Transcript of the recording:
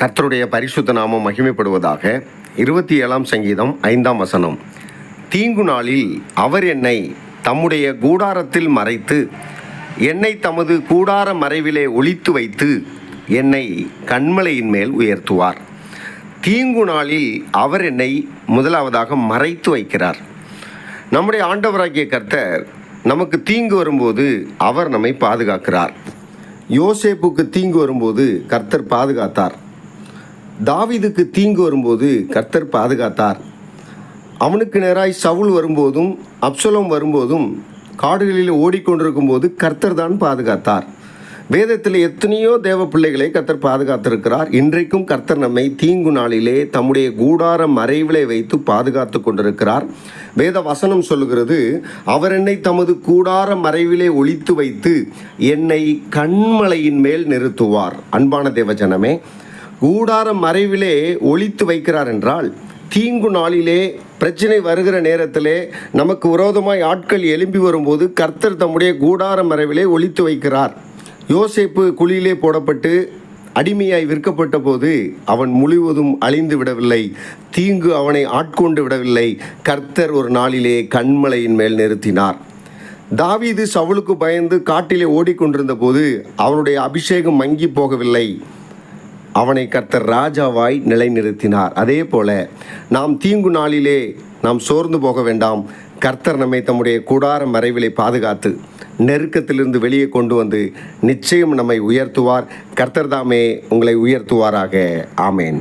கர்த்தருடைய பரிசுத்த நாமம் மகிமைப்படுவதாக. 27ஆம் சங்கீதம் 5ஆம் வசனம். தீங்கு நாளில் அவர் என்னை தம்முடைய கூடாரத்தில் மறைத்து, என்னை தமது கூடார மறைவிலே ஒளித்து வைத்து, என்னை கன்மலையின் மேல் உயர்த்துவார். தீங்கு நாளில் அவர் என்னை முதலாவதாக மறைத்து வைக்கிறார். நம்முடைய ஆண்டவராகிய கர்த்தர் நமக்கு தீங்கு வரும்போது அவர் நம்மை பாதுகாக்கிறார். யோசேப்புக்கு தீங்கு வரும்போது கர்த்தர் பாதுகாத்தார். தாவீதுக்கு தீங்கு வரும்போது கர்த்தர் பாதுகாத்தார். அவனுக்கு நேராய் சவுல் வரும்போதும் அப்சலோம் வரும்போதும் காடுகளில் ஓடிக்கொண்டிருக்கும் போது கர்த்தர் தான் பாதுகாத்தார். வேதத்தில் எத்தனையோ தேவ பிள்ளைகளை கர்த்தர் பாதுகாத்திருக்கிறார். இன்றைக்கும் கர்த்தர் நம்மை தீங்கு நாளிலே தம்முடைய கூடார மறைவிலே வைத்து பாதுகாத்து கொண்டிருக்கிறார். வேத வசனம் சொல்லுகிறது, அவர் என்னை தமது கூடார மறைவிலே ஒளித்து வைத்து என்னை கன்மலையின் மேல் நிறுத்துவார். அன்பான தேவஜனமே, கூடார மறைவிலே ஒளித்து வைக்கிறார் என்றால், தீங்கு நாளிலே பிரச்சனை வருகிற நேரத்திலே நமக்கு விரோதமாய் ஆட்கள் எழும்பி வரும்போது கர்த்தர் தம்முடைய கூடார மறைவிலே ஒளித்து வைக்கிறார். யோசேப்பு குழியிலே போடப்பட்டு அடிமையாய் விற்கப்பட்ட போது அவன் முழுவதும் அழிந்து விடவில்லை. தீங்கு அவனை ஆட்கொண்டு விடவில்லை. கர்த்தர் ஒரு நாளிலே கன்மலையின் மேல் நிறுத்தினார். தாவீது சவுலுக்கு பயந்து காட்டிலே ஓடிக்கொண்டிருந்த போது அவனுடைய அபிஷேகம் மங்கி போகவில்லை. அவனை கர்த்தர் ராஜாவாய் நிலைநிறுத்தினார். அதே போல நாம் தீங்கு நாளிலே நாம் சோர்ந்து போக வேண்டாம். கர்த்தர் நம்மை தம்முடைய கூடார மறைவிலே பாதுகாத்து நெருக்கத்திலிருந்து வெளியே கொண்டு வந்து நிச்சயம் நம்மை உயர்த்துவார். கர்த்தர் தாமே உங்களை உயர்த்துவாராக. ஆமேன்.